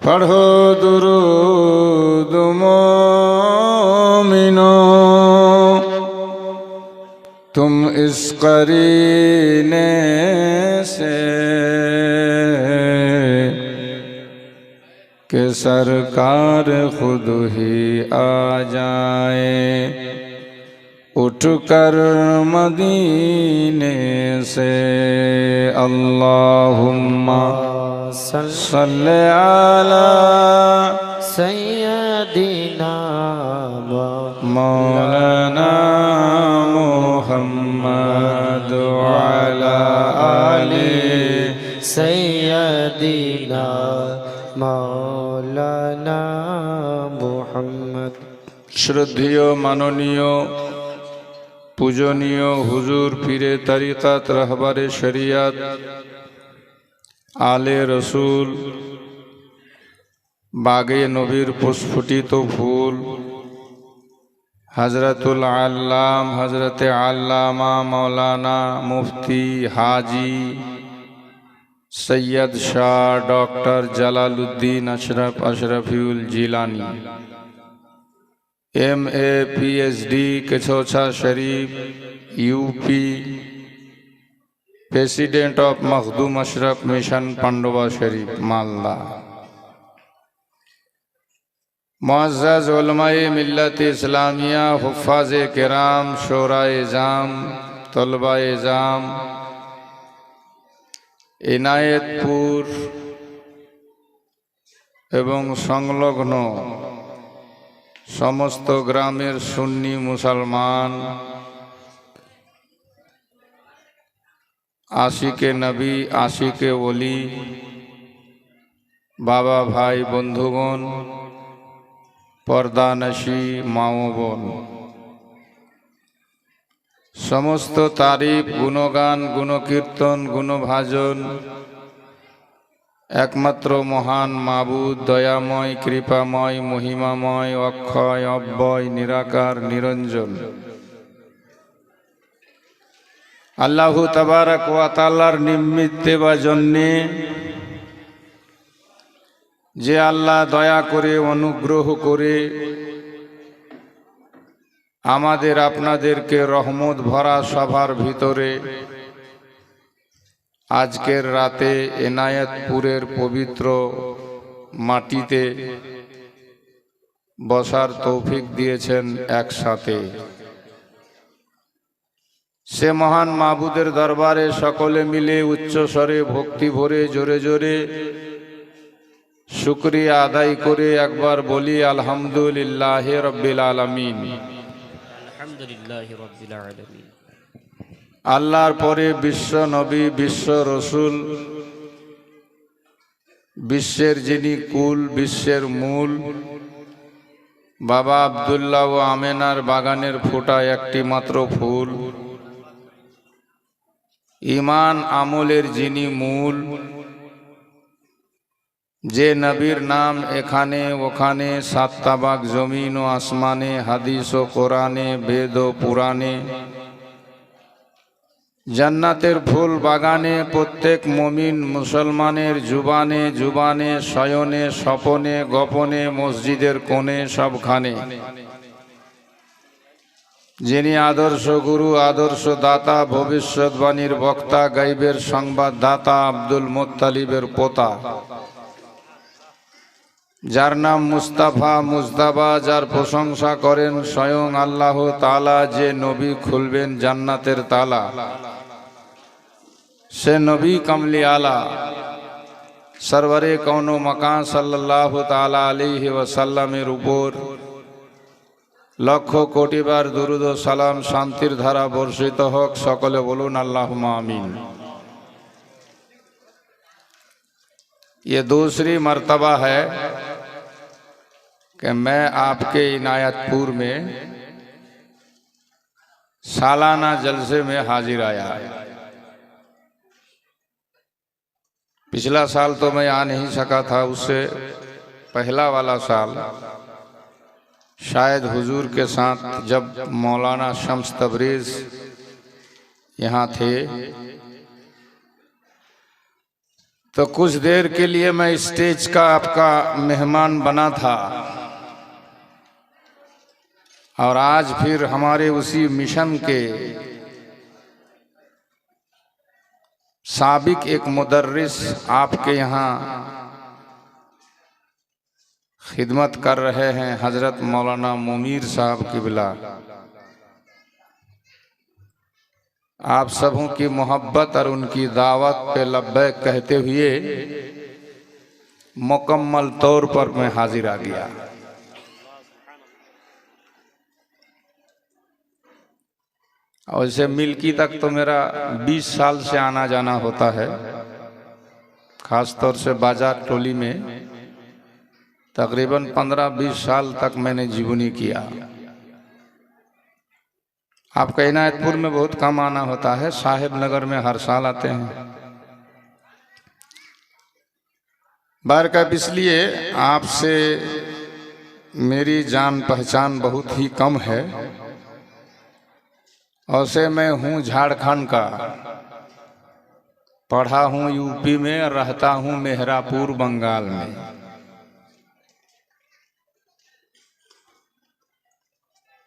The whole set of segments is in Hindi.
पढ़ो दुरूद मोमिनो तुम इस करीने से कि सरकार खुद ही आ जाए उठकर मदीने से अल्लाहुम्मा सल्ले अला सय्यदिना मौलाना मुहम्मद वअला आलि सय्यदिना मौलाना मुहम्मद। श्रद्धेय माननीय पूजनीय हुजूर पीरे तरीक़त रहबारे शरीयत आले रसूल बागे नबीर पुष्पफुटित फूल हजरतुल अल्लाम Hazrat Allama Maulana Mufti Haji Syed Shah doctor Jalaluddin Ashraf Ashrafiul Jilani MA PhD Kichhauchha Sharif UP president of Makhdoom Ashraf mission Pandua Sharif Malda मुअज़्ज़ज़ उलमाए मिल्लत इस्लामिया हुफ़्फ़ाज़े किराम शोराए जाम तलबाए जाम इनायतपुर एवं संलग्न समस्त ग्रामेर सुन्नी मुसलमान आशिके नबी आशिके वली बाबा भाई बंधुगण पर्दानशी माओ बोन সমস্ত তারিফ, গুণগান, গুণকীর্তন, গুণভাজন একমাত্র মহান মাবুদ, দয়াময়, কৃপাময়, মহিমাময়, অক্ষয়, অব্যয়, নিরাকার, নিরঞ্জন আল্লাহু তাবারক ওয়া তাআলার নিমিত্তে বা জন্যে যে আল্লাহ দয়া করে, অনুগ্রহ করে আমাদের আপনাদেরকে রহমত ভরা সভার ভিতরে আজকের রাতে এনায়েতপুরের পবিত্র মাটিতে বসার তৌফিক দিয়েছেন একসাথে। সে মহান মাবুদের দরবারে সকলে মিলে উচ্চস্বরে ভক্তি ভরে জোরে জোরে শুকরিয়া আদায় করে একবার বলি আলহামদুলিল্লাহ রাব্বিল আলামিন। আলহামদুলিল্লাহ রাব্বিল আলামিন। আল্লাহর পরে বিশ্ব নবী, বিশ্ব রসুল, বিশ্বের যিনি কুল, বিশ্বের মূল, বাবা আব্দুল্লাহ ও আমেনার বাগানের ফোটা একটি মাত্র ফুল, ঈমান আমলের যিনি মূল, যে নবীর নাম এখানে ওখানে, সাত তাবাক জমিন ও আসমানে, হাদিস ও কোরআনে, বেদ ও পুরাণে, জান্নাতের ফুল বাগানে, প্রত্যেক মুমিন মুসলমানের জুবানে জুবানে, শয়নে স্বপনে, গোপনে, মসজিদের কোণে, সবখানে, যিনি আদর্শ গুরু, আদর্শ দাতা, ভবিষ্যৎবাণীর বক্তা, গাইবের সংবাদদাতা, আব্দুল মুত্তালিবের পোতা, যার নাম মুস্তাফা মুজতাবা, যার প্রশংসা করেন স্বয়ং আল্লাহ তাআলা, যে নবী খুলবেন জান্নাতের তালা, সে নবী কমলি আলা সরওয়ারে কওনো মাকান সাল্লাল্লাহু তাআলা আলাইহি ওয়াসাল্লামের উপর লক্ষ কোটিবার দুরুদ ও সালাম, শান্তির ধারা বর্ষিত হোক। সকলে বলুন আল্লাহুম্মা আমিন। ये दूसरी मर्तबा है कि मैं आपके इनायतपुर में सालाना जलसे में हाजिर आया। पिछला साल तो मैं आ नहीं सका था, उससे पहला वाला साल शायद हुजूर के साथ जब मौलाना शम्स तबरेज यहाँ थे तो कुछ देर के लिए मैं स्टेज का आपका मेहमान बना था, और आज फिर हमारे उसी मिशन के साबिक एक मुदर्रिस आपके यहाँ खिदमत कर रहे हैं, हजरत मौलाना मुमीर साहब किबला। आप सबों की मोहब्बत और उनकी दावत पे लब्बैक कहते हुए मुकम्मल तौर पर मैं हाजिर आ गया। और इसे मिल्की तक तो मेरा 20 साल से आना जाना होता है, खास तौर से बाजार टोली में तकरीबन 15-20 साल तक मैंने जीवनी किया। आपका इनायतपुर में बहुत कम आना होता है, साहिब नगर में हर साल आते हैं। बारकब इसलिए आपसे मेरी जान पहचान बहुत ही कम है। और से मैं हूँ झारखंड का, पढ़ा हूँ यूपी में और रहता हूँ मेहरापुर बंगाल में।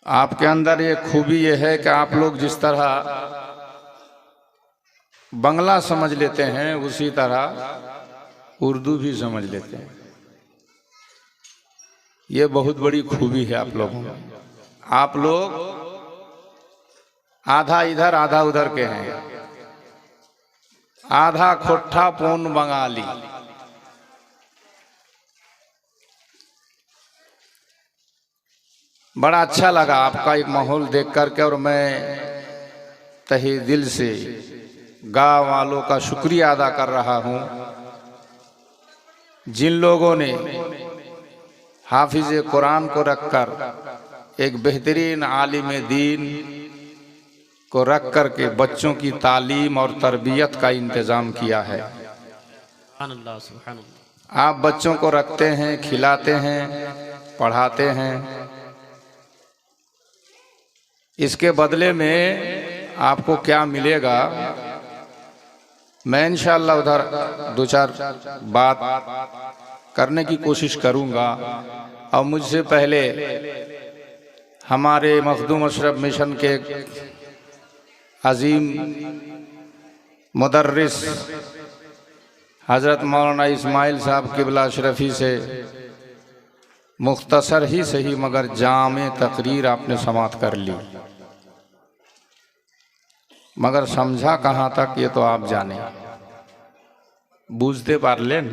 आपके अंदर ये खूबी ये है कि आप लोग जिस तरह बंगला समझ लेते हैं उसी तरह उर्दू भी समझ लेते हैं। ये बहुत बड़ी खूबी है आप लोगों में। आप लोग आधा इधर आधा उधर के हैं, आधा खोट्ठा पौन बंगाली। बड़ा अच्छा लगा आपका एक माहौल देख करके, और मैं तहे दिल से गाँव वालों का शुक्रिया अदा कर रहा हूँ, जिन लोगों ने हाफिज कुरान को रखकर एक बेहतरीन आलिम दीन को रख करके बच्चों की तालीम और तरबियत का इंतजाम किया है। सुभान अल्लाह, सुभान अल्लाह। आप बच्चों को रखते हैं, खिलाते हैं, पढ़ाते हैं, इसके बदले में आपको क्या मिलेगा, मैं इंशाअल्लाह उधर दो चार बात करने की कोशिश करूंगा। और मुझसे पहले हमारे मखदूम अशरफ मिशन के अजीम मुदर्रिस हज़रत मौलाना इस्माइल साहब किबला अशरफी से मुख्तसर ही सही मगर जामे तकरीर आपने समाप्त कर ली, मगर समझा कहाँ तक ये तो आप जाने, बुझते पारलेन?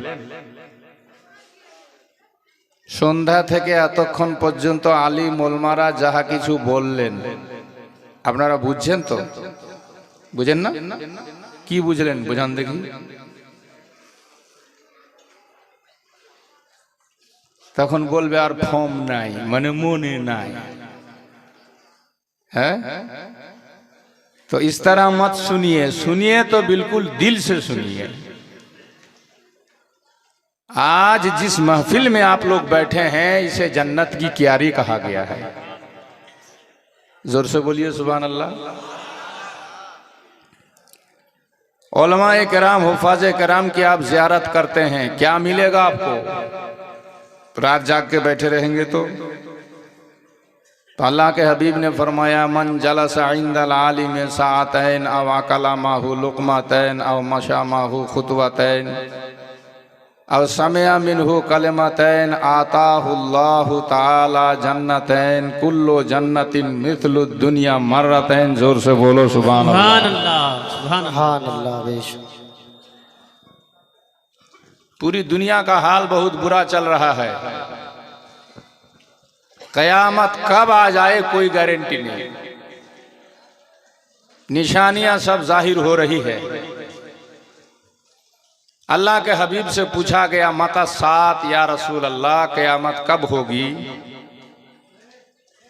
সন্ধ্যা থেকে এতক্ষণ পর্যন্ত আলী মোলমারা যাহা কিছু বললেন আপনারা বুঝছেন তো? বুঝেন না? কি বুঝলেন বুঝান দেখি। তখন বলবে আর ফর্ম নাই, মানে মনে নাই। है? तो इस तरह मत सुनिए, सुनिए तो बिल्कुल दिल से सुनिए। आज जिस महफिल में आप लोग बैठे हैं इसे जन्नत की क्यारी कहा गया है। जोर से बोलिए सुभान अल्लाह। उलमाए किराम, हुफ़ाज़े किराम की आप ज़ियारत करते हैं, क्या मिलेगा आपको? रात जाग के बैठे रहेंगे तो अल्लाह के हबीब ने फरमाया, मन जलसा इंदल आलिम साअतैन अव अकला माहु लुक़मतैन अव मशा माहु खुतवतैन अव समिअ मिनहु कलिमतैन आताहुल्लाहु ताला जन्नतैन कुल्लु जन्नतिन मिथलु दुनिया मर्रतैन। जोर से बोलो सुभान अल्लाह, सुभान अल्लाह। पूरी दुनिया का हाल बहुत बुरा चल रहा है। कयामत कब आ जाए कोई गारंटी नहीं। निशानियां सब जाहिर हो रही है। अल्लाह के हबीब से पूछा गया मता सात या रसूल अल्लाह, कयामत कब होगी?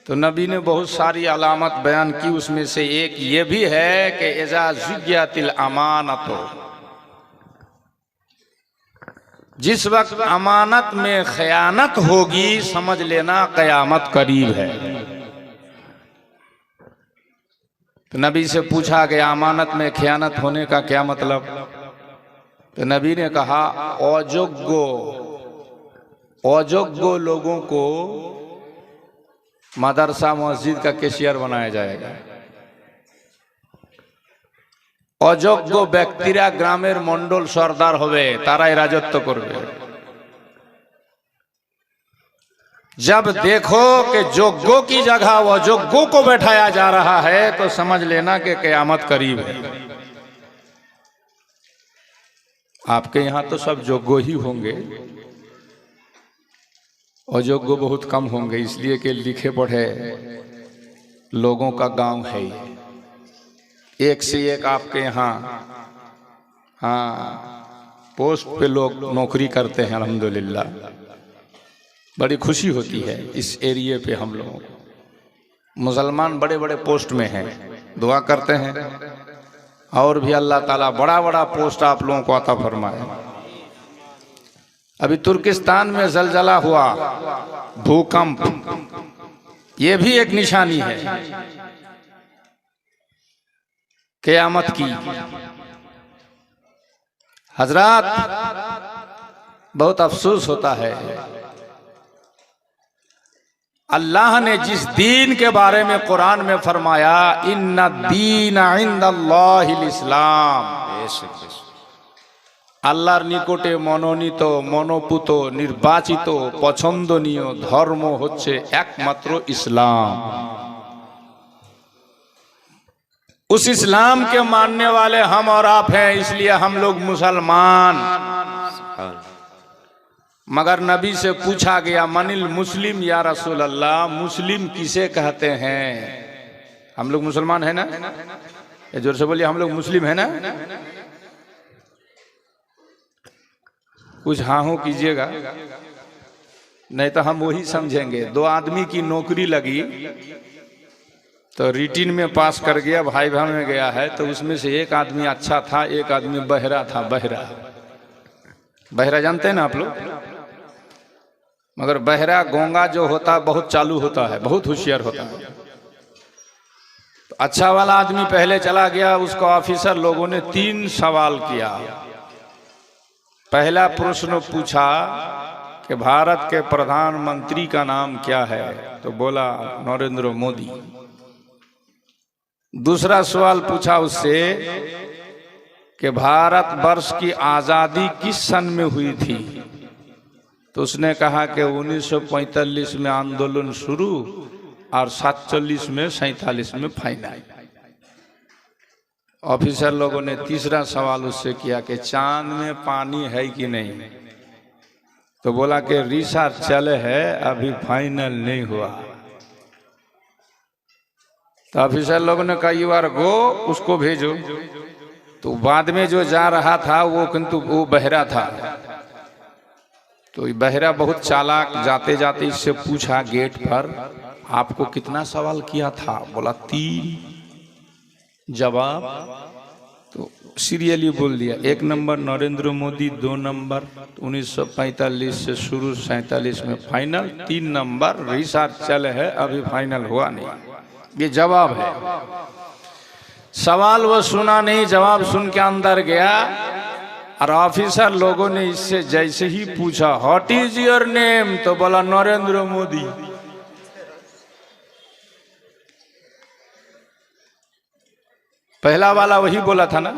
तो नबी ने बहुत सारी अलामत बयान की, उसमें से एक ये भी है कि इज़ा ज़ुय्यतिल अमानतो, जिस वक्त अमानत में खयानत होगी समझ लेना कयामत करीब है। तो नबी से पूछा गया अमानत में खयानत होने का क्या मतलब? तो नबी ने कहा अयोग्य लोगों को मदरसा मस्जिद का कैशियर बनाया जाएगा। अयोग्य व्यक्तिरा ग्रामेर मंडल सरदार होवे, ताराई राजत्व करबे। जब देखो कि योग्यों की जगह अयोग्यों को बैठाया जा रहा है तो समझ लेना कि कयामत करीब है। आपके यहाँ तो सब योग्य ही होंगे, अयोग्य बहुत कम होंगे, इसलिए कि लिखे पढ़े लोगों का गांव है। एक से एक आपके यहाँ पोस्ट पे लोग नौकरी करते हैं, अल्हम्दुलिल्लाह। बड़ी खुशी होती है इस एरिया पे हम लोगों को। मुसलमान बड़े बड़े पोस्ट में हैं, दुआ करते हैं और भी अल्लाह ताला बड़ा बड़ा पोस्ट आप लोगों को अता फरमाए। अभी तुर्किस्तान में जलजला हुआ, भूकंप, ये भी एक निशानी है क़यामत की। हजरात, बहुत अफसोस होता है, अल्लाह ने जिस दीन के बारे में कुरान में फरमाया इन्ना दीन इंदल्लाहिल इस्लाम, আল্লাহর নিকটে মনোনীত, মনোপুত, নির্বাচিত, পছন্দনীয় ধর্ম হচ্ছে একমাত্র ইসলাম। उस इस्लाम के मानने वाले हम और आप हैं, इसलिए हम लोग मुसलमान। मगर नबी से पूछा गया मनिल मुस्लिम या रसूल अल्लाह, मुस्लिम किसे कहते हैं? हम लोग मुसलमान है ना? जोर से बोलिए, हम लोग मुस्लिम है ना? कुछ हाँ हो कीजिएगा, नहीं तो हम वही समझेंगे। दो आदमी की नौकरी लगी, तो रिटिन में पास कर गया, भाई में गया है, तो उसमें से एक आदमी अच्छा था, एक आदमी बहरा था। बहरा जानते हैं ना आप लोग? मगर बहरा गोंगा जो होता बहुत चालू होता है, बहुत होशियार होता है। तो अच्छा वाला आदमी पहले चला गया, उसको ऑफिसर लोगों ने 3 सवाल किया। पहला प्रश्न पूछा कि भारत के प्रधानमंत्री का नाम क्या है, तो बोला नरेंद्र मोदी। दूसरा सवाल पूछा उससे कि भारत वर्ष की आजादी किस सन में हुई थी, तो उसने कहा कि 1945 में आंदोलन शुरू और 47 में 47 में फाइनल। ऑफिसर लोगों ने तीसरा सवाल उससे किया कि चांद में पानी है कि नहीं, तो बोला कि रिसर्च चले है, अभी फाइनल नहीं हुआ। तो ऑफिसर लोगों ने कहा यू आर गो, उसको भेजो। तो बाद में जो जा रहा था वो किंतु वो बहरा था। तो बहरा बहुत चालाक, जाते जाते इससे पूछा गेट पर, आपको कितना सवाल किया था? बोला 3 जवाब। तो सीरियली बोल दिया, 1 नंबर नरेंद्र मोदी, 2 नंबर 1945 से शुरू 47 में फाइनल, 3 नंबर रिसर्च चल है, अभी फाइनल हुआ नहीं। ये जवाब है। सवाल वो सुना नहीं, जवाब सुन के अंदर गया और ऑफिसर लोगों ने इससे जैसे ही पूछा व्हाट इज योर नेम, तो बोला नरेंद्र मोदी। पहला वाला वही बोला था ना।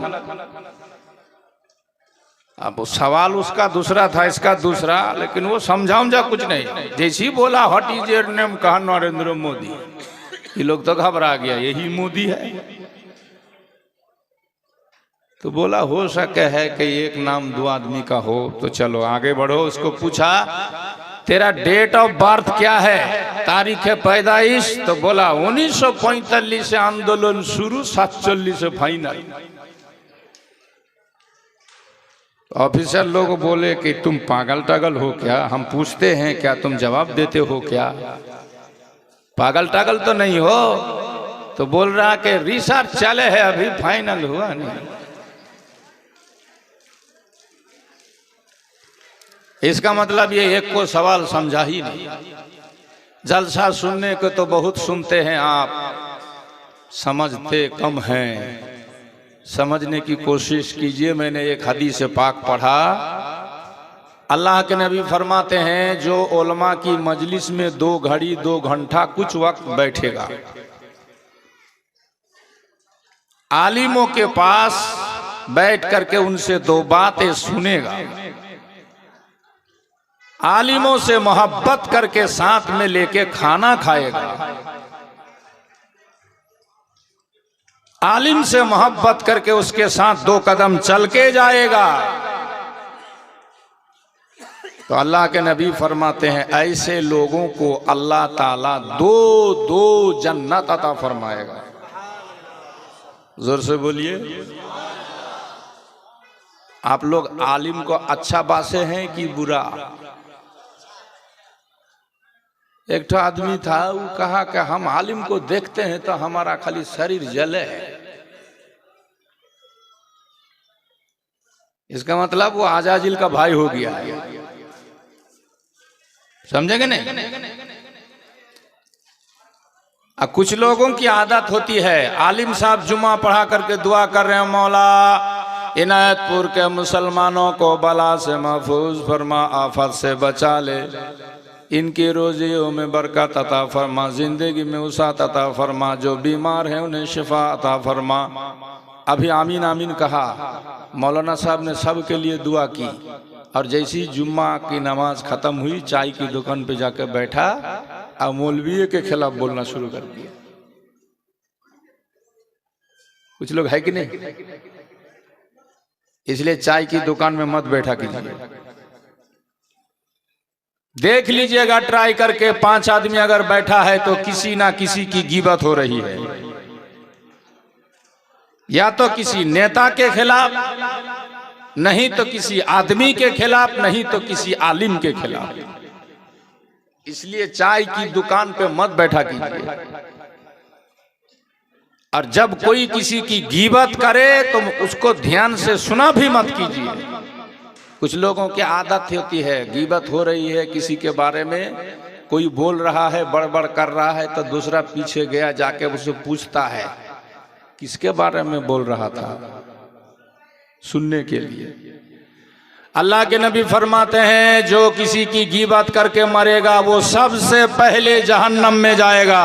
अब वो सवाल उसका दूसरा था, इसका दूसरा, लेकिन वो समझा कुछ नहीं। जैसे ही बोला व्हाट इज योर नेम, कहा नरेंद्र मोदी। ये लोग तो घबरा गया, यही मोदी है। तो बोला हो सके है कि एक नाम 2 आदमी का हो, तो चलो आगे बढ़ो। उसको पूछा तेरा डेट ऑफ बर्थ क्या है, तारीख पैदाइश, तो बोला 1945 से आंदोलन शुरू, 47 से फाइनल। ऑफिसर लोग बोले कि तुम पागल टागल हो क्या, हम पूछते हैं क्या, तुम जवाब देते हो क्या? पागल टागल तो नहीं हो। तो बोल रहा कि रिसर्च चले है, अभी फाइनल हुआ नहीं। इसका मतलब ये एक को सवाल समझा ही नहीं। जलसा सुनने को तो बहुत सुनते हैं आप, समझते कम हैं। समझने की कोशिश कीजिए। मैंने एक हदीस पाक पढ़ा, अल्लाह के नबी फरमाते हैं जो उलमा की मजलिस में 2 घड़ी 2 घंटा कुछ वक्त बैठेगा, आलिमों के पास बैठ करके उनसे 2 बातें सुनेगा, आलिमों से मोहब्बत करके साथ में लेके खाना खाएगा, आलिम से मोहब्बत करके उसके साथ 2 कदम चल के जाएगा, तो अल्लाह के नबी फरमाते हैं ऐसे लोगों को अल्लाह ताला 2 जन्नत अता फरमाएगा। जोर से बोलिए। आप लोग आलिम को अच्छा बासे हैं कि बुरा? एक तो आदमी था, वो कहा कि हम आलिम को देखते हैं तो हमारा खाली शरीर जले है। इसका मतलब वो आजाजिल का भाई हो गया है। समझेंगे नहीं? कुछ लोगों की आदत होती है, आलिम साहब जुम्मा पढ़ा करके दुआ कर रहे हैं, मौला इनायतपुर के मुसलमानों को बला से महफूज फरमा, आफत से बचा ले, इनकी रोजियों में बरकत अता फरमा, जिंदगी में वसाअत अता फरमा, जो बीमार हैं उन्हें शिफा अता फरमा। अभी आमीन आमीन कहा, मौलाना साहब ने सबके लिए दुआ की, और जैसी जुम्मा की नमाज खत्म हुई, चाय की दुकान पे जाकर बैठा और मौलवी के खिलाफ बोलना शुरू कर दिया। कुछ लोग है कि नहीं? इसलिए चाय की दुकान में मत बैठा कीजिए। देख लीजिएगा ट्राई करके, 5 आदमी अगर बैठा है तो किसी ना किसी की गीबत हो रही है, या तो किसी नेता के खिलाफ, नहीं तो किसी आदमी के खिलाफ, नहीं तो किसी आलिम के खिलाफ। इसलिए चाय की दुकान पे मत बैठा कीजिए। और जब कोई किसी की गीबत करे तो उसको ध्यान से सुना भी मत कीजिए। कुछ लोगों की आदत होती है, गीबत हो रही है किसी के बारे में, कोई बोल रहा है, बड़बड़ कर रहा है, तो दूसरा पीछे गया जाके उससे पूछता है किसके बारे में बोल रहा था, सुनने के लिए। अल्लाह के नबी फरमाते हैं जो किसी की गीबत करके मरेगा वो सबसे पहले जहन्नम में जाएगा,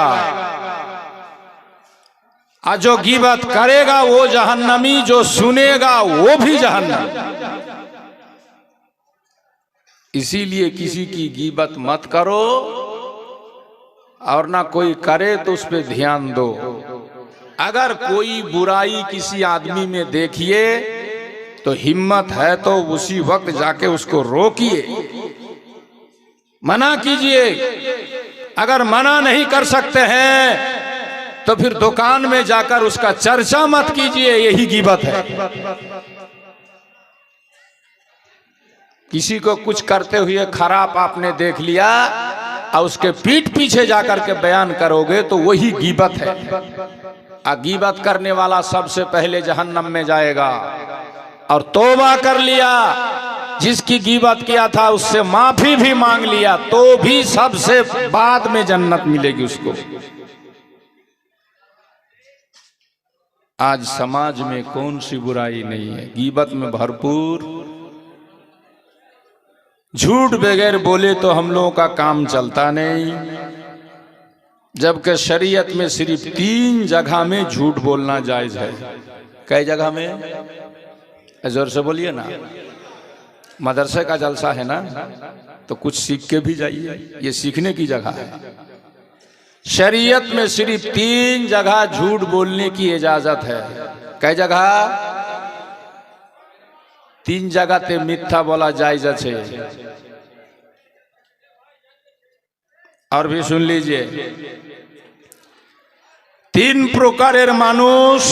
और जो गीबत करेगा वो जहन्नमी, जो सुनेगा वो भी जहन्नम। इसीलिए किसी की गीबत मत करो, और ना कोई करे तो उस पर ध्यान दो। अगर कोई बुराई किसी आदमी में देखिए तो हिम्मत है तो उसी वक्त जाके उसको रोकिए, मना कीजिए। अगर मना नहीं कर सकते हैं तो फिर दुकान में जाकर उसका चर्चा मत कीजिए, यही गीबत है। किसी को कुछ करते हुए खराब आपने देख लिया और उसके पीठ पीछे जाकर के बयान करोगे तो वही गीबत है। गीबत करने वाला सबसे पहले जहन्नम में जाएगा। और तौबा कर लिया, जिसकी गीबत किया था उससे माफी भी मांग लिया तो भी सबसे बाद में जन्नत मिलेगी उसको। आज समाज में कौन सी बुराई नहीं है, गीबत में भरपूर। झूठ बगैर बोले तो हम लोगों का काम चलता नहीं, जबकि शरीयत में सिर्फ 3 जगह में झूठ बोलना जायज है। कई जगह में? जोर से बोलिए ना। मदरसे का जलसा है ना, तो कुछ सीख के भी जाइए, ये सीखने की जगह है। शरीयत में सिर्फ 3 जगह झूठ बोलने की इजाजत है। कई जगह? 3 जगह ते मिथ्या बोला जायज है। और भी सुन लीजिए, 3 प्रकारेर मानुष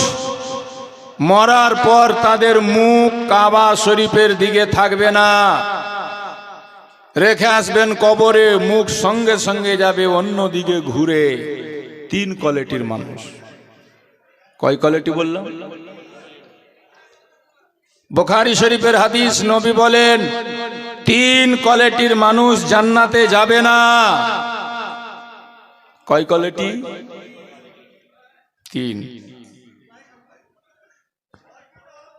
मरार पर तादेर मुख काबा शरीफेर दिके थाकबे ना, रेखे आसबेन कबरे, मुख संगे संगे जाबे अन्य दिके घुरे। 3 क्वालिटीर मानुष। कय क्वालिटी बोललाम? बुखारी शरीफेर हादिस, नबी बोलेन 3 क्वालिटीर मानुष জান্নাতে যাবে না। कय क्वालिटी? 3।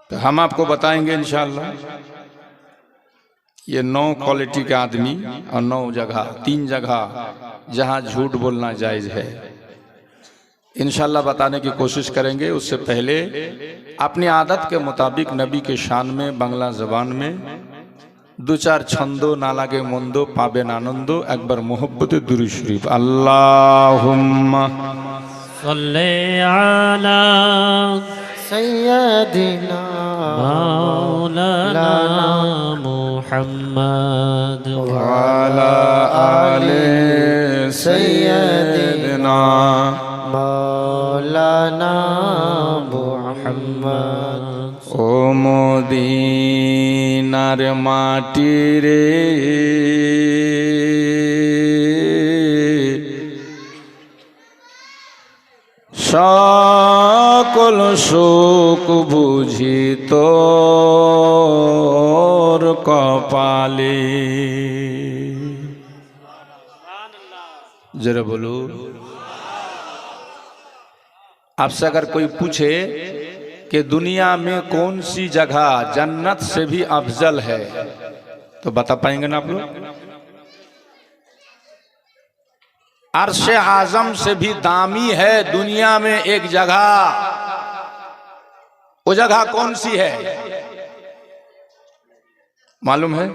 तो हम आपको बताएंगे इंशाअल्लाह। ये 9 क्वालिटी के आदमी और 9 जगह, 3 जगह जहां झूठ बोलना जायज है, इंशाअल्लाह बताने की कोशिश करेंगे। उससे पहले अपनी आदत के मुताबिक नबी के शान में बांग्ला जबान में 2-4 छंदो ना लागे मंदो पाबेन आनंदो, एक बार मोहब्बते दुरूद शरीफ। अल्लाहुम्मा सल्ले अला सय्यदिना मौलाना मुहम्मद वाला आले सय्यदिना मौलाना मुहम्मद। ओ मदीनार माटी रे, সকল সুখ বুঝি তোর কপালে। जरा बोलो। आपसे अगर कोई पूछे कि दुनिया में कौन सी जगह जन्नत से भी अफजल है, तो बता पाएंगे ना आप लोग? अर्शे आजम से भी दामी है दुनिया में एक जगह। वो जगह कौन सी है मालूम है?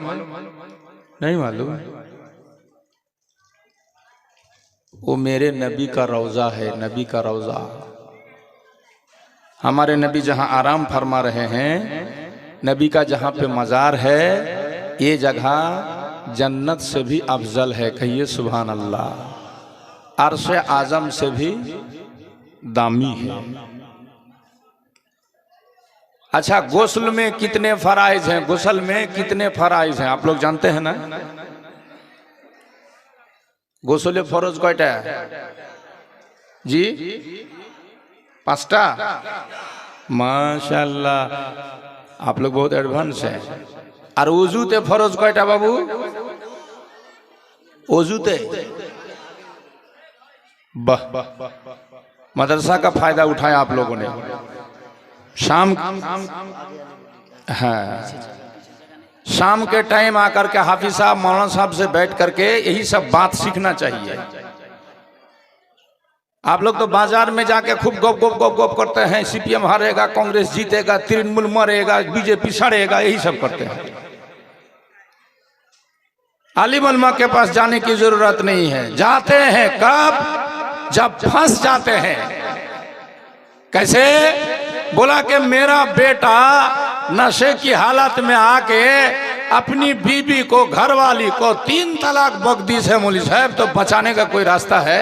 नहीं मालूम? वो मेरे नबी का रौजा है, नबी का रौजा। हमारे नबी जहां आराम फरमा रहे हैं, नबी का जहां पे मजार है, ये जगह जन्नत से भी अफजल है। कहिए सुभान अल्लाह। अर्शे आजम से भी दामी है। अच्छा, गुस्ल में कितने फराइज हैं? गुस्ल में कितने फराइज हैं आप लोग जानते हैं ना? गोसले फरज कयटा जी? 5টা মাশাআল্লাহ, आप लोग बहुत एडवांस हैं। और उजूते फरज कयटा बाबू? उजूते वाह, मदरसा का फायदा उठाया आप लोगों ने। शाम, हाँ, शाम के टाइम आकर के हाफिज साहब मौलाना साहब से बैठ करके यही सब बात सीखना चाहिए। आप लोग तो बाजार में जाके खूब गप गप गप गप करते हैं, सीपीएम हारेगा, कांग्रेस जीतेगा, तृणमूल मरेगा, बीजेपी सड़ेगा, यही सब करते हैं। आलिम उलमा के पास जाने की जरूरत नहीं है। जाते हैं कब? जब फंस जाते हैं। कैसे? बोला कि मेरा बेटा नशे की हालत में आके अपनी बीबी को, घरवाली को 3 तलाक बक दी है मौलवी साहब, तो बचाने का कोई रास्ता है?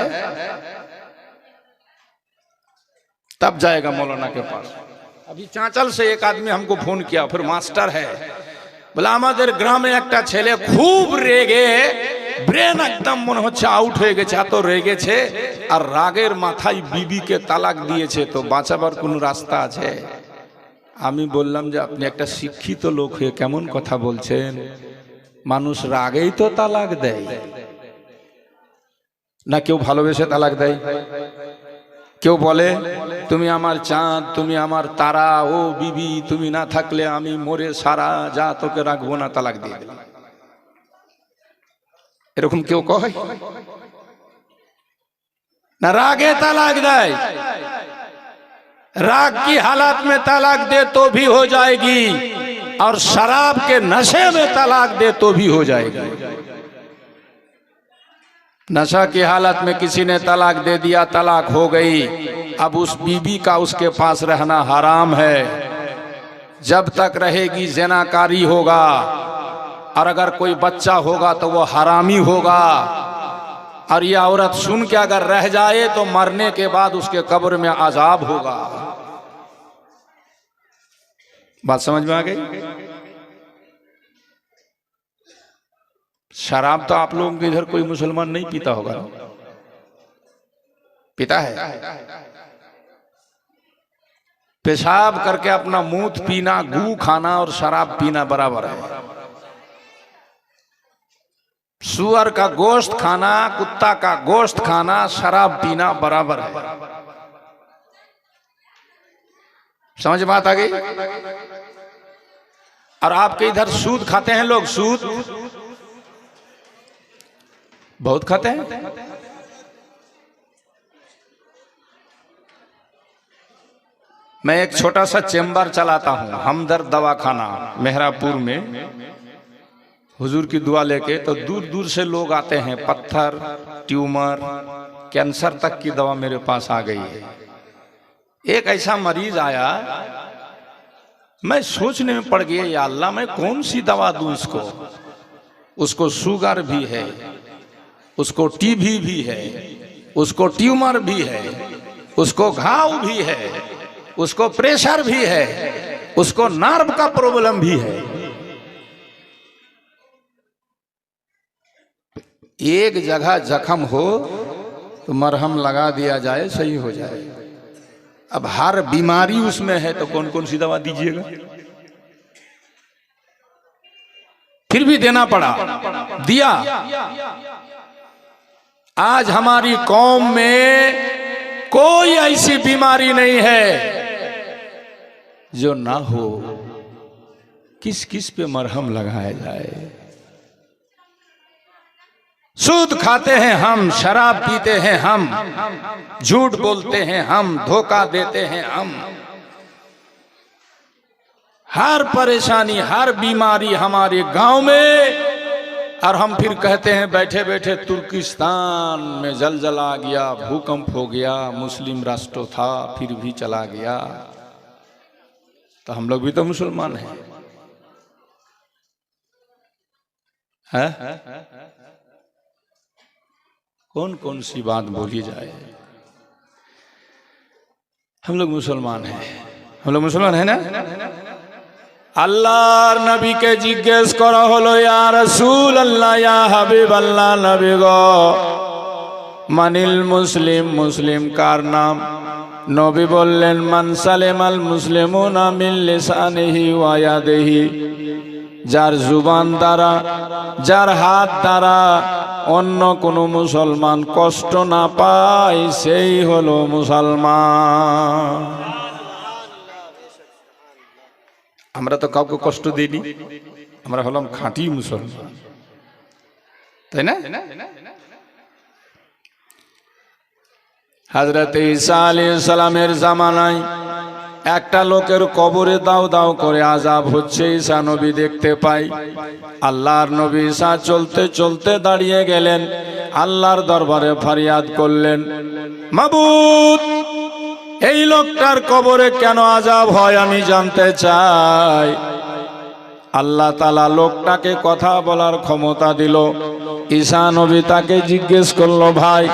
तब जाएगा मौलाना के पास। अभी चांचल से एक आदमी हमको फोन किया, फिर मास्टर है, बोला আমাদের গ্রামে একটা ছেলে খুব রেগে, ব্রেন একদম মনে হচ্ছে আউট হয়ে গেছে, এত রেগেছে, আর রাগের মাথায় বিবিকে তালাক দিয়েছে, তো বাঁচাবার কোনো রাস্তা আছে? আমি বললাম যে আপনি একটা শিক্ষিত লোক হয়ে কেমন কথা বলছেন? মানুষ রাগেই তো তালাক দেয় না, কেউ ভালোবেসে তালাক দেয়? কেউ বলে তুমি আমার চাঁদ, তুমি আমার তারা, ও বিবি তুমি না থাকলে আমি মরে সারা, যা তোকে রাখবো না, তালাক দিয়ে দিলাম। এরকম কেউ কয় না? रागे तलाक दे, राग की हालत में तलाक दे तो भी हो जाएगी, और शराब के नशे में तलाक दे तो भी हो जाएगी। नशा की हालत में किसी ने तलाक दे दिया, तलाक हो गई, अब उस बीबी का उसके पास रहना हराम है। जब तक रहेगी ज़िनाकारी होगा, और अगर कोई बच्चा होगा तो वो हरामी होगा। और ये औरत सुन के अगर रह जाए तो मरने के बाद उसके कब्र में अजाब होगा। बात समझ में आ गई? शराब तो आप लोगों के इधर कोई मुसलमान नहीं पीता होगा? पीता है? पेशाब करके अपना मूत पीना, गू खाना और शराब पीना बराबर है। सुअर का गोश्त खाना, कुत्ता का गोश्त खाना, शराब पीना बराबर है। समझ बात आ गई? और आपके इधर सूद खाते हैं लोग? सूद बहुत खाते हैं। मैं एक छोटा सा चेंबर चलाता हूं, हमदर्द दवाखाना मेहरापुर में। हुजूर की दुआ लेके तो दूर दूर से लोग आते हैं, पत्थर, ट्यूमर, कैंसर तक की दवा मेरे पास आ गई है। एक ऐसा मरीज आया, मैं सोचने में पड़ गया, या अल्लाह मैं कौन सी दवा दूं इसको? उसको शुगर भी है, उसको टीबी भी है, उसको ट्यूमर भी है, उसको घाव भी है, उसको प्रेशर भी है, उसको नर्व का प्रॉब्लम भी है। एक जगह जख्म हो तो मरहम लगा दिया जाए, सही हो जाए। अब हर बीमारी उसमें है तो कौन कौन सी दवा दीजिएगा? फिर भी देना पड़ा, दिया। आज हमारी कौम में कोई ऐसी बीमारी नहीं है जो ना हो। किस किस पे मरहम लगाया जाए? सूद खाते हैं हम, शराब पीते हैं हम, झूठ बोलते हैं हम, धोखा देते हैं हम। हर परेशानी, हर बीमारी हमारे गांव में, और हम फिर कहते हैं बैठे बैठे तुर्किस्तान में जलजला आ गया, भूकंप हो गया, मुस्लिम राष्ट्र था फिर भी चला गया। तो हम लोग भी तो मुसलमान हैं, है? कौन कौन सी बात बोली जाए? हम लोग मुसलमान हैं, हम लोग मुसलमान हैं ना? আল্লাহর নবীকে জিজ্ঞেস করা হলো, ইয়া রাসূলুল্লাহ, ইয়া হাবিবাল্লাহ, নবী গো মানিল মুসলিম, মুসলিম কার নাম? নবী বললেন মান সালেমাল মুসলিমুনা মিন লিসানিহি ওয়া ইয়াদিহি, যার জুবান দ্বারা, যার হাত দ্বারা অন্য কোনো মুসলমান কষ্ট না পায়, সেই হলো মুসলমান। আমরা তো কাউকে কষ্ট দিইনি, আমরা হলাম খাঁটি মুসলমান, তাই না? হযরত ঈসা আলাইহিস সালামের জামানায় একটা লোকের কবরে দাও দাও করে আযাব হচ্ছে, ঈসা নবী দেখতে পাই। আল্লাহর নবী ঈসা চলতে চলতে দাঁড়িয়ে গেলেন, আল্লাহর দরবারে ফরিয়াদ করলেন, মাবুদ, এই লোকটার কবরে কেন আযাব হয় আমি জানতে চাই। আল্লাহ তাআলা লোকটাকে কথা বলার ক্ষমতা দিল। ঈসা নবী তাকে জিজ্ঞেস করলো, ভাই,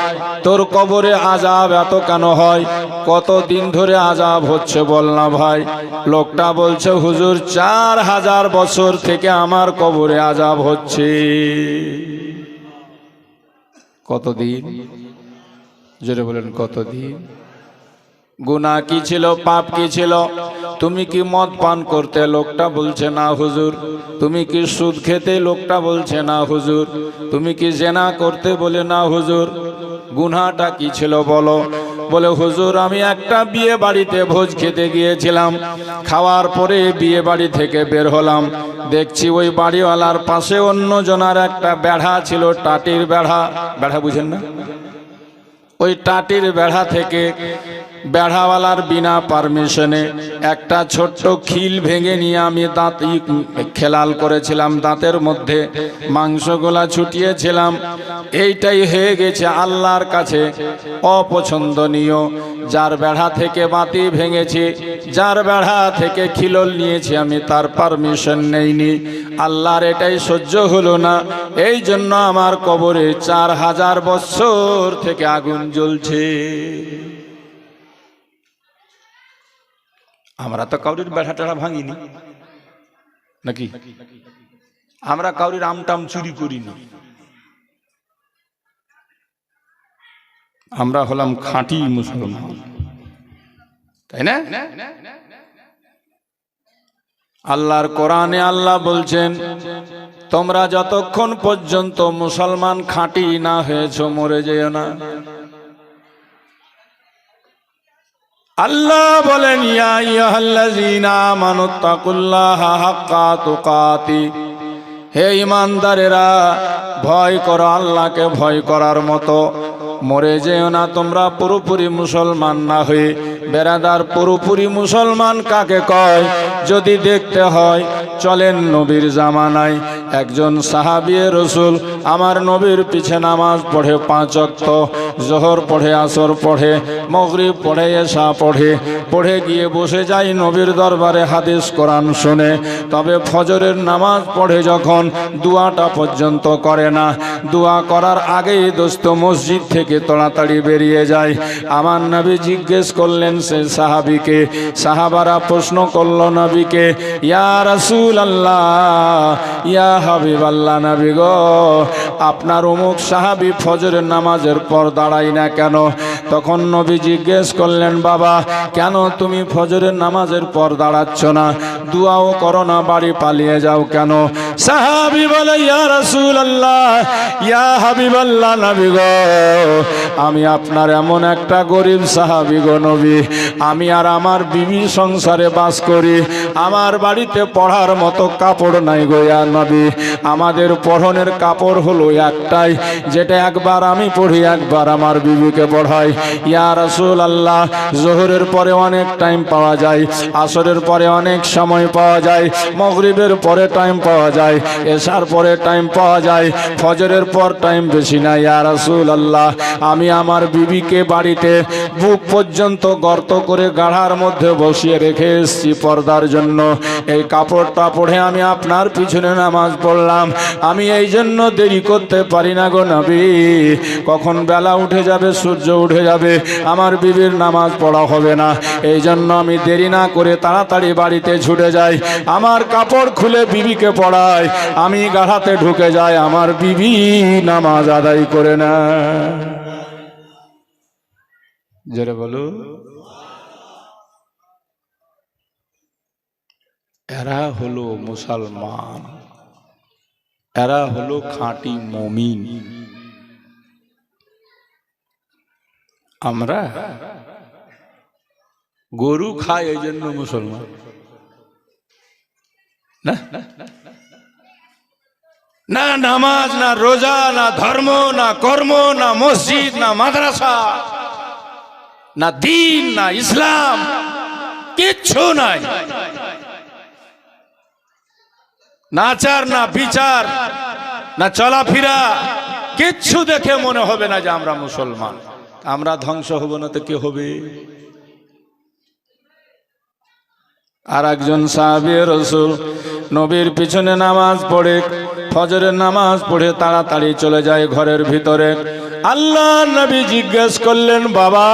তোর কবরে আযাব এত কেন হয়? কতদিন ধরে আযাব হচ্ছে বল না ভাই। লোকটা বলছে, হুজুর, 4000 বছর থেকে আমার কবরে আযাব হচ্ছে। কতদিন? জোরে বলেন, কতদিন? গুনাহ কি ছিল, পাপ কি ছিল? তুমি কি মদ পান করতে? লোকটা বলছে না হুজুর। তুমি কি সুদ খেতে? লোকটা বলছে না হুজুর। তুমি কি জিনা করতে? বলে না হুজুর। গুনাহটা কি ছিল বলো? বলে, হুজুর, আমি একটা বিয়ে বাড়িতে ভোজ খেতে গিয়েছিলাম, খাওয়ার পরে বিয়ে বাড়ি থেকে বের হলাম, দেখছি ওই বাড়িওয়ালার পাশে অন্য জনার একটা বেড়া ছিল, টাটির বেড়া। বেড়া বুঝেন না? ওই টাটির বেড়া থেকে বেড়াওয়ালার বিনা পারমিশনে একটা ছোট্ট খিল ভেঙে নিয়ে আমি দাঁত খেলাল করেছিলাম, দাঁতের মধ্যে মাংসগুলা ছুটিয়েছিলাম। এইটাই হয়ে গেছে আল্লাহর কাছে অপছন্দনীয়। যার বেড়া থেকে বাতি ভেঙেছি, যার বেড়া থেকে খিলল নিয়েছি, আমি তার পারমিশন নেইনি। আল্লাহর এটাই সহ্য হলো না, এই জন্য আমার কবরে 4000 বছর থেকে আগুন জ্বলছে। আমরা তো কাউরির বেড়া টেড়া ভাঙিনি নাকি? আমরা কাউরির আমটাম চুরি করিনি। আমরা হলাম খাঁটি মুসলমান, তাই না? আল্লাহর কোরআনে আল্লাহ বলছেন, তোমরা যতক্ষণ পর্যন্ত মুসলমান খাঁটি না হয়েছো মরে যেও না। আল্লাহ বলেন, ইয়া আইয়ুহাল্লাযীনা আমানুত্তাকুল্লাহা হাক্কা তুকাতি, হে ঈমানদারেরা, ভয় করো আল্লাহকে ভয় করার মতো। মরে যেও না তোমরা পুরোপুরি মুসলমান না হয়ে। বেরাদার, পুরোপুরি মুসলমান কাকে কয়? যদি দেখতে হয় চলেন নবীর জামানায় একজন সাহাবী রাসূল আমার নবীর পিছে নামাজ পড়ে 5 ওয়াক্ত, যোহর পড়ে, আসর পড়ে, মাগরিব পড়ে, এশা পড়ে, পড়ে গিয়ে বসে যায় নবীর দরবারে হাদিস কোরআন শুনে। তবে ফজরের নামাজ পড়ে যখন দোয়াটা পর্যন্ত করে না, দোয়া করার আগেই দোস্ত মসজিদ থেকে তাড়াতাড়ি বেরিয়ে যায়। আমার নবী জিজ্ঞেস করলেন সে সাহাবীকে, সাহাবারা প্রশ্ন করল নবীকে, ইয়া রাসূলুল্লাহ, ইয়া হাবিবাল্লাহ, নবী গো, আপনার অমুক সাহাবী ফজরের নামাজের পর দাঁড়ায় না কেন? তখন নবী জিজ্ঞেস করলেন, বাবা, কেন তুমি ফজরের নামাজের পর দাঁড়াচ্ছ না? দোয়াও করো না, বাড়ি পালিয়ে যাও কেন? সাহাবী বলে, ইয়া রাসূলুল্লাহ, ইয়া হাবিবাল্লাহ, নবী গো, আমি আপনার এমন একটা গরিব সাহাবী গো নবী, আমি আর আমার বিবি সংসারে বাস করি, আমার বাড়িতে পড়ার মতো কাপড় নাই গো ইয়া নবী। আমাদের পরনের কাপড় হলো একটাই, যেটা একবার আমি পড়ি, একবার আমার বিবিকে পড়াই। ইয়া রাসূলুল্লাহ, যোহরের পরে অনেক টাইম পাওয়া যায়, আসরের পরে অনেক সময় পাওয়া যায়, মাগরিবের পরে টাইম পাওয়া যায়, এশার পরে টাইম পাওয়া যায়, ফজরের পর টাইম বেশি না। ইয়া রাসূলুল্লাহ, আমি আমার বিবিকে বাড়িতে বুক পর্যন্ত গর্ত করে গাড়ার মধ্যে বসিয়ে রেখে এসেছি পর্দার জন্য। এই কাপড়টা পরে আমি আপনার পিছনে নামাজ পড়লাম, আমি এই জন্য দেরি করতে পারি না গো নবী। কখন বেলা উঠে যাবে, সূর্য উঠে যাবে, আমার বিবির নামাজ পড়া হবে না, এই জন্য আমি দেরি না করে তাড়াতাড়ি বাড়িতে ছুটে যাই, আমার কাপড় খুলে বিবিকে পড়াই, আমি গাড়াতে ঢুকে যাই, আমার বিবি নামাজ আদায় করে না। জোরে বলো। এরা হলো মুসলমান, এরা হলো খাঁটি মুমিন। আমরা গরু খাই এই জন্য মুসলমান না, না নামাজ, না রোজা, না ধর্ম, না কর্ম, না মসজিদ, না মাদ্রাসা, না দিন, না ইসলাম, কিচ্ছু নাই। না আচার, না বিচার, না চলাফেরা, কিচ্ছু দেখে মনে হবে না যে আমরা মুসলমান। আমরা ধ্বংস হব না তো কে হবে? আর একজন সাহাবী রাসূল নবীর পিছনে নামাজ পড়ে, ফজরের নামাজ পড়ে তাড়াতাড়ি চলে যায় ঘরের ভিতরে। আল্লাহ নবী জিজ্ঞেস করলেন, বাবা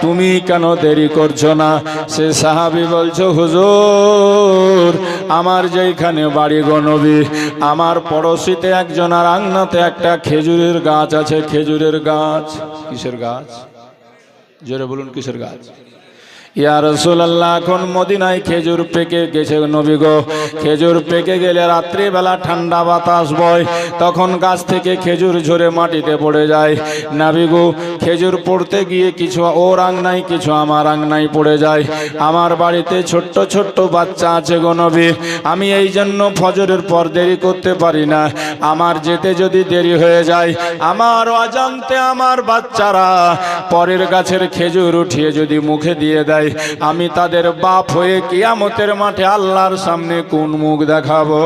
তুমি কেন দেরি করছো না? সে সাহাবী বলছো, হুজুর আমার যেখানে বাড়ি গো নবী, আমার পড়োশিতে একজন আর আংনাতে একটা খেজুরের গাছ আছে। খেজুরের গাছ? কিসের গাছ? জোরে বলুন, কিসের গাছ? ইয়া রাসূলুল্লাহ, এখন মদিনায় খেজুর পেকে গেছে নবী গো। খেজুর পেকে গেলে রাত্রিবেলা ঠান্ডা বাতাস বয়, তখন গাছ থেকে খেজুর ঝরে মাটিতে পড়ে যায়। নবী গো, খেজুর পড়তে গিয়ে কিছু ওর আংনায়, কিছু আমার আংনায় পড়ে যায়। আমার বাড়িতে ছোট্ট ছোট্ট বাচ্চা আছে গো নবী, আমি এই জন্য ফজরের পর দেরি করতে পারি না। আমার যেতে যদি দেরি হয়ে যায়, আমার অজান্তে আমার বাচ্চারা পরের গাছের খেজুর উঠিয়ে যদি মুখে দিয়ে দেয়, আমি তাদের বাপ হয়ে কিয়ামতের মাঠে আল্লাহর সামনে কোন মুখ দেখাবো?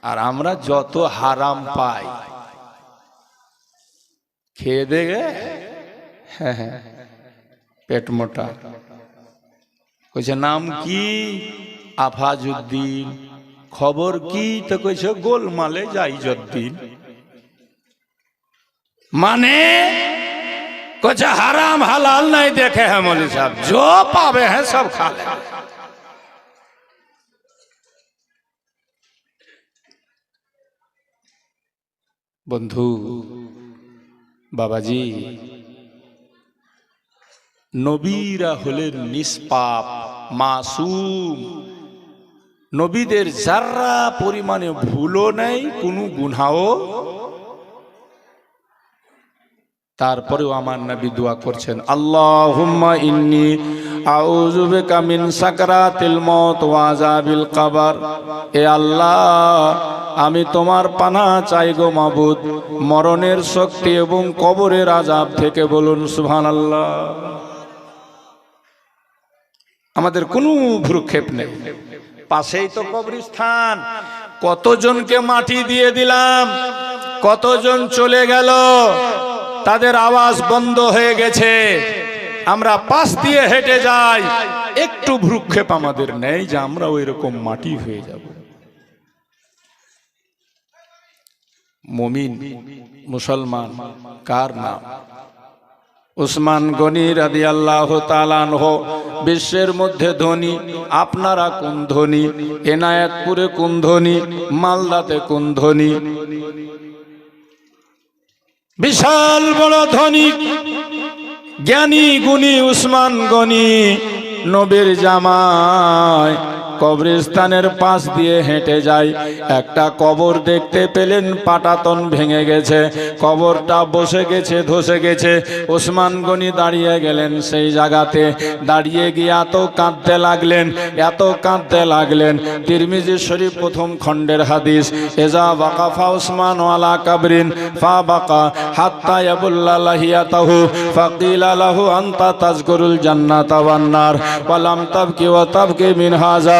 আর আমরা যত হারাম পাই খেয়ে দেগে পেট মোটা। কইছে নাম কি? আফাজউদ্দিন। খবর কি? তো কইছে গোলমালে যাইজউদ্দিন। মানে कुछ हराम हलाल नहीं देखे हैं मौलवी साहब, जो पावे हैं सब खा ले। बंधु बाबाजी, नबीरा हलेन निष्पाप मासूम। नबीदेर जार्रा परिमाणे भूलो नहीं, कोनो गुनाहो। তারপরেও আমার নবী দোয়া করছেন, আল্লাহুম্মা ইন্নী আউযু বিকা মিন সাকরাতিল মউত ওয়া আযাবিল কবর। এ আল্লাহ, আমি তোমার পানাহ চাই গো মাবুদ, মরণের শক্তি এবং কবরের আযাব থেকে। বলুন সুবহানাল্লাহ। আমাদের কোনো ভ্রুক্ষেপ নেই, পাশেই তো কবরস্থান। কতজনকে মাটি দিয়ে দিলাম, কতজন চলে গেল, তাদের আওয়াজ বন্ধ হয়ে গেছে, আমরা পাশ দিয়ে হেঁটে যাই, একটু ভ্রুক্ষেপ আমাদের নেই যে আমরা ওই রকম মাটি হয়ে যাব। মুমিন মুসলমান কার নাম? উসমান গনি রাদিয়াল্লাহু তাআলা আনহু বিশ্বের মধ্যে ধনী। আপনারা কোন ধনী? এনায়েতপুরে কোন ধনী? মালদাতে কোন ধনী? বিশাল বড় ধনী জ্ঞানী গুণী উসমান গনি নবীর জামাই কবরস্থানের পাশ দিয়ে হেঁটে যায়। একটা কবর দেখতে পেলেন, পাটাতন ভেঙে গেছে, কবরটা বসে গেছে, ধসে গেছে। ওসমান গনি দাঁড়িয়ে গেলেন সেই জায়গাতে। দাঁড়িয়ে গিয়ে এত কাঁদতে লাগলেন, এত কাঁদতে লাগলেন। তিরমিজি শরীফ প্রথম খণ্ডের হাদিস, এজা ওয়াকাফা উসমান আলা কাবরিন ফা বাকা হাত্তা ইয়াবুল্লা লাহিয়াতাহু ফাকিলা লাহু আনতা তাজকুরুল জান্নাতা ওয়ান নার ওয়া লাম তাবকি ওয়া তাবকি মিন হাযা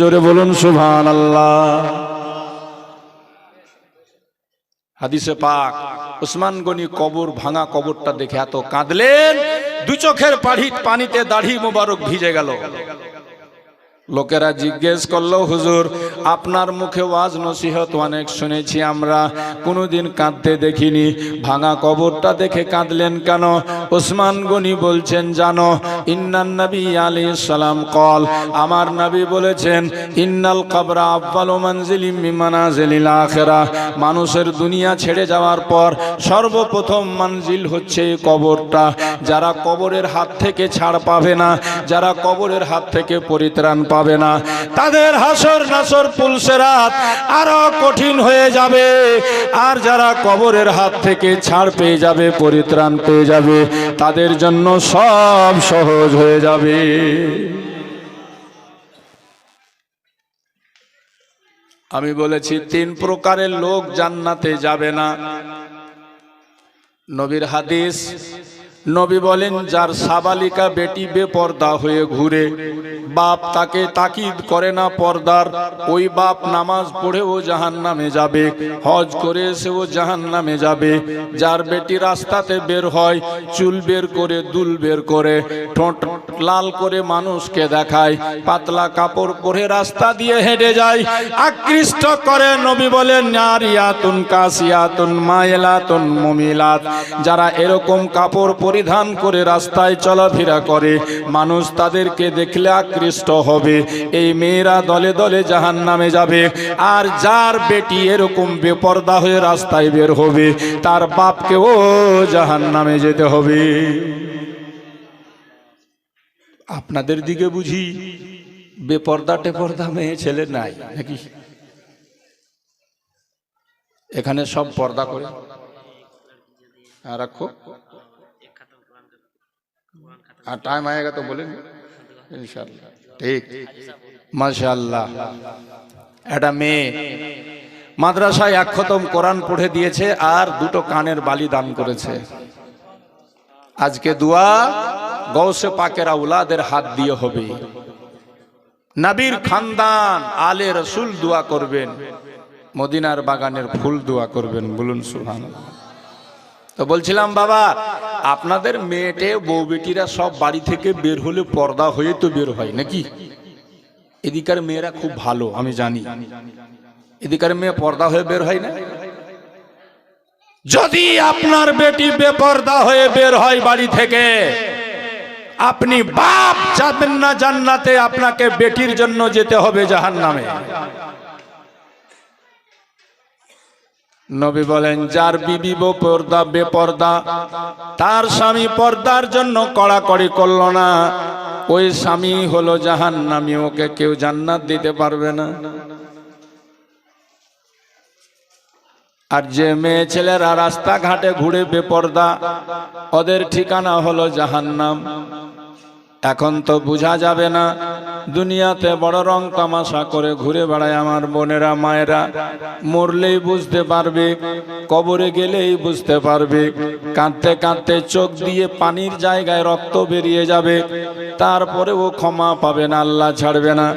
জোরে বলুন সুবহানাল্লাহ। হাদিসে পাক উসমান গনি কবর, ভাঙা কবরটা দেখে এত কাঁদলেন, দুই চোখের পানিতে দাড়ি মোবারক ভিজে গেল। লোকেরা জিজ্ঞেস করলো, হুজুর আপনার মুখে ওয়াজ নসিহত অনেক শুনেছি আমরা, কোনোদিন কাঁদতে দেখিনি, ভাঙা কবরটা দেখে কাঁদলেন কেন? ওসমান গনি বলছেন, জানো ইন্নান নবী আলাইহিস সালাম কল, আমার নবী বলেছেন, ইন্নাল কবরা আউয়ালু মানজিলিম মিন মানাজিলিল আখিরাহ, মানুষের দুনিয়া ছেড়ে যাওয়ার পর সর্বপ্রথম মঞ্জিল হচ্ছে এই কবরটা। যারা কবরের হাত থেকে ছাড় পাবে না, যারা কবরের হাত থেকে পরিত্রাণ পাবে না, তাদের হাসর নাসর পুলসেরাত আরো কঠিন হয়ে যাবে। আর যারা কবরের হাত থেকে ছাড় পেয়ে যাবে, পরিত্রাণ পেয়ে যাবে, তাদের জন্য সব সহজ হয়ে যাবে। আমি বলেছি 3 প্রকারের লোক জান্নাতে যাবে না। নবীর হাদিস, নবী বলেন, যার সাবালিকা বেটি বেপর্দা হয়ে ঘুরে, বাপ তাকে তাকিদ করে না পর্দার, ওই বাপ নামাজ পড়েও জাহান্নামে যাবে, হজ করে এসেও জাহান্নামে যাবে। যার বেটি রাস্তাতে বের হয়, চুল বের করে, দুল বের করে, ঠোঁট লাল করে মানুষকে দেখায়, পাতলা কাপড় পরে রাস্তা দিয়ে হেঁটে যায়, আকৃষ্ট করে, নবী বলেন, নারিয়াতুন কাসিয়াতুন মাইলাতুন মুমিলাত, যারা এরকম কাপড় পরিধান করে রাস্তায় চলাফেরা করে, মানুষ তাদেরকে দেখলে আকৃষ্ট হবে, এই মেয়েরা দলে দলে জাহান্নামে যাবে। আর যার বেটি এরকম বেপর্দা হয়ে রাস্তায় বের হবে, তার বাপকেও জাহান্নামে যেতে হবে। আপনাদের দিকে বুঝি বেপর্দা টেপর্দা মেয়ে ছেলে নাই নাকি? এখানে সব পর্দা করে রাখো। আর টাইম আয়েগা তো বলেন ইনশাআল্লাহ। ঠিক, মাশাআল্লাহ। একটা মেয়ে মাদ্রাসায় 1 খতম কোরআন পড়ে দিয়েছে আর 2টো কানের বালি দান করেছে। আজকে দোয়া গৌসে পাকের আওলাদের হাত দিয়ে হবে। নবীর খানদান আলে রসুল দোয়া করবেন, মদিনার বাগানের ফুল দোয়া করবেন। বলুন সুবহানাল্লাহ। তো বলছিলাম, বাবা আপনাদের মেয়েটে বউ বেটিরা সব বাড়ি থেকে বের হলে পর্দা হয়ে তো বের হয় নাকি? এদিকার মেয়েরা খুব ভালো, আমি জানি। এদিকার মেয়ে পর্দা হয়ে বের হয় না। যদি আপনার বেটি বেপর্দা হয়ে বের হয় বাড়ি থেকে, আপনি বাপ যাবেন না জান্নাতে, আপনাকে বেটির জন্য যেতে হবে জাহান্নামে। নবী বলেন, যার বিবি বেপর্দা বেপর্দা, তার স্বামী পর্দার জন্য কড়াকড়ি করল না, ওই স্বামী হলো জাহান্নামী, ওকে কেউ জান্নাত দিতে পারবে না। আর যে মেয়ে ছেলেরা রাস্তাঘাটে ঘুরে বেপর্দা, ওদের ঠিকানা হলো জাহান্নাম। এখন তো বোঝা যাবে না, দুনিয়াতে বড় রং তামাশা করে ঘুরে বেড়ায় আমার বোনেরা মায়েরা, মরলেই বুঝতে পারবে, কবরে গেলেই বুঝতে পারবে। কাঁদতে কাঁদতে চোখ দিয়ে পানির জায়গায় রক্ত বেরিয়ে যাবে, তারপরেও ক্ষমা পাবে না, আল্লাহ ছাড়বে না।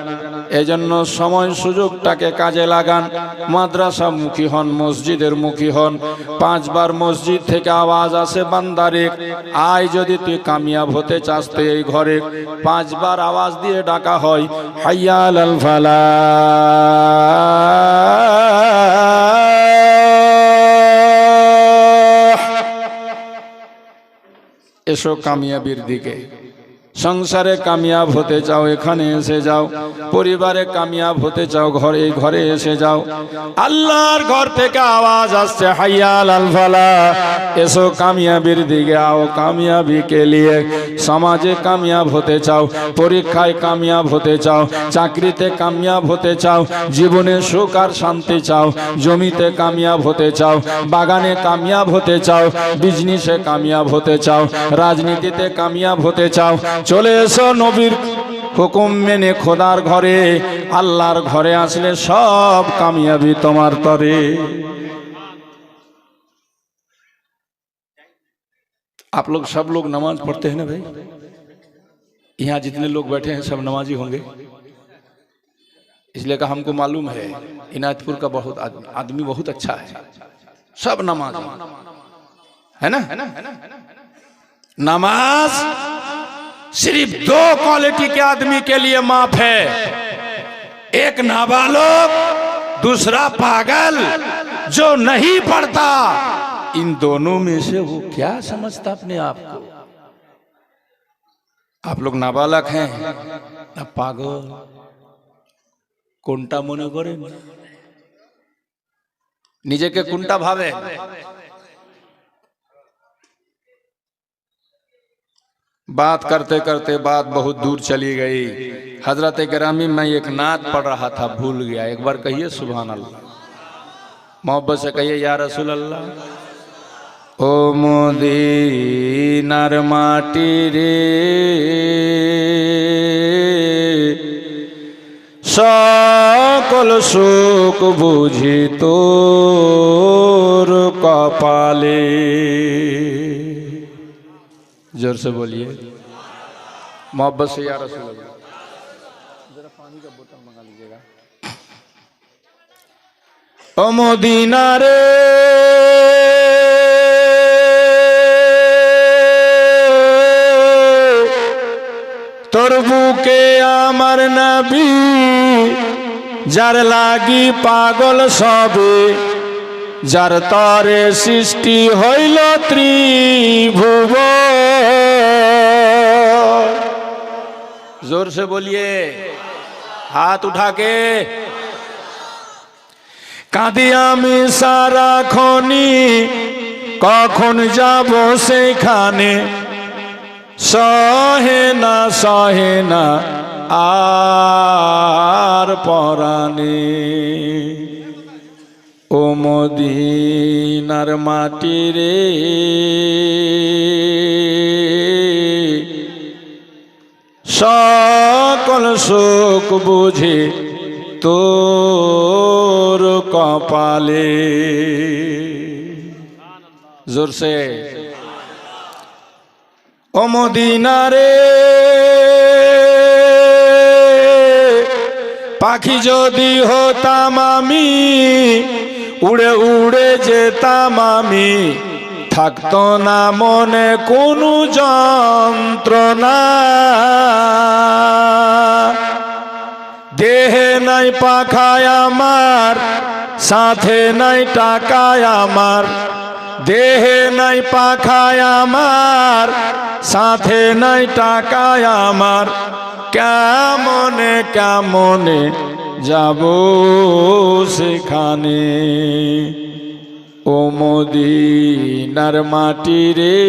এজন্য সময় সুযোগটাকে কাজে লাগান, মাদ্রাসা মুখী হন, মসজিদের মুখী হন। 5 বার মসজিদ থেকে আওয়াজ আসে, বান্দারে আয়, যদি তুই কামিয়াব হতে চাস তো এই ঘরে 5 বার আওয়াজ দিয়ে ডাকা হয়, হাইয়া আলাল ফালাহ, এসো কামিয়াবির দিকে। সংসারে কামিয়াব হতে চাও, এখানে এসে যাও। পরিবারে কামিয়াব হতে চাও, ঘরে এসে যাও। আল্লাহর ঘর থেকে আওয়াজ আসছে, হাইয়া আলাল ফালাহ, এসো কামিয়াবির দিকে আও, কামিয়াবি কে লিয়ে। সমাজে কামিয়াব হতে চাও, পরীক্ষায় কামিয়াব হতে চাও, চাকরিতে কামিয়াব হতে চাও, জীবনে সুখ আর শান্তি চাও, জমিতে কামিয়াব হতে চাও, বাগানে কামিয়াব হতে চাও, বিজনেসে কামিয়াব হতে চাও, রাজনীতিতে কামিয়াব হতে চাও, চলে এসো নবীর হুকুম মেনে খোদার ঘরে। আল্লাহর ঘরে আসলে সব কামিয়াবি তোমার তরে। आप लोग सब लोग नमाज पढ़ते हैं ना भाई? यहाँ जितने लोग बैठे हैं सब नमाजी होंगे, इसलिए का हमको मालूम है इनायतपुर का बहुत आदमी बहुत अच्छा है, सब नमाज है ना। नमाज सिर्फ 2 क्वालिटी के आदमी के लिए माफ है। एक नाबालिग, दूसरा पागल जो नहीं पढ़ता, इन दोनों में से वो क्या समझता अपने आप को? आप लोग नाबालक हैं ना पागल? कोनटा मने करें? নিজেকে কোনটা ভাবে? बात करते करते बात बहुत दूर चली गई। हजरत गिरामी में एक नात पढ़ रहा था, भूल गया। एक बार कहिए सुभान अल्लाह, मोहब्बत से कहिए या रसूल अल्लाह। ओ मदीनार माटी रे सकल सुख बुझी तोर कपाले। जोर से बोलिए मोहब्बत से या रसूल अल्लाह। जरा पानी का बोतल मंगा लीजिएगा। ओ मदीना रे তোর বুকে আমার নবী, যার লাগি পাগল সবে, যার তরে সৃষ্টি হইল ত্রিভুবন। जोर से बोलिए, हाथ उठा के। কাঁদি আমি সারাক্ষণই, কখন যাব সেখানে, সহে না আর পরাণে। ও মদিনার মাটি রে সকল সুখ বুঝে তোর কপালে। जोर से ও মদিনা রে পাখি যদি হতাম আমি, উড়ে উড়ে যেতাম আমি, থাকতো না মনে কোনো যন্ত্রণা। দেহে নাই পাখায় আমার, সাথে নাই টাকায় আমার, দেহে নাই পাখায় আমার, সাথে নাই টাকায় আমার, কেমনে কেমনে যাব সেখানে। ও মদিনার মাটি রে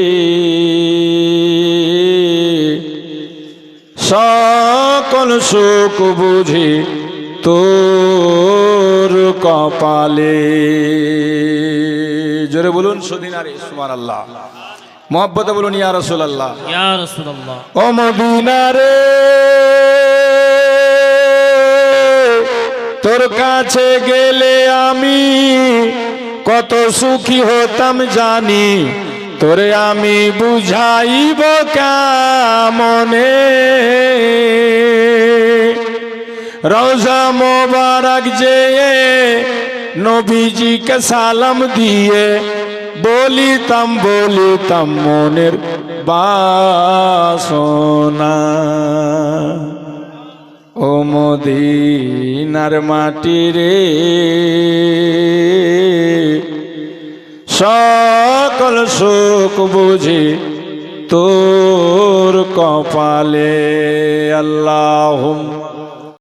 সকল সুখ বুঝি তোর কপালে। জোরে বলুন সদিনারে সুবহানাল্লাহ। मोहब्बत बोलून या रसूल अल्लाह, या रसूल अल्लाह। ओ मदीना रे তোর কাছে গেলে আমি কত সুখী হতাম জানি, তোরে আমি বুঝাইব কেমনে। রওজা মোবারক যেয়ে নবীজিকে সালাম দিয়ে বলিতাম মনের বাসনা। ও মদিনার মাটি রে সকল সুখ বুঝি তোর কপালে। আল্লাহুম্মা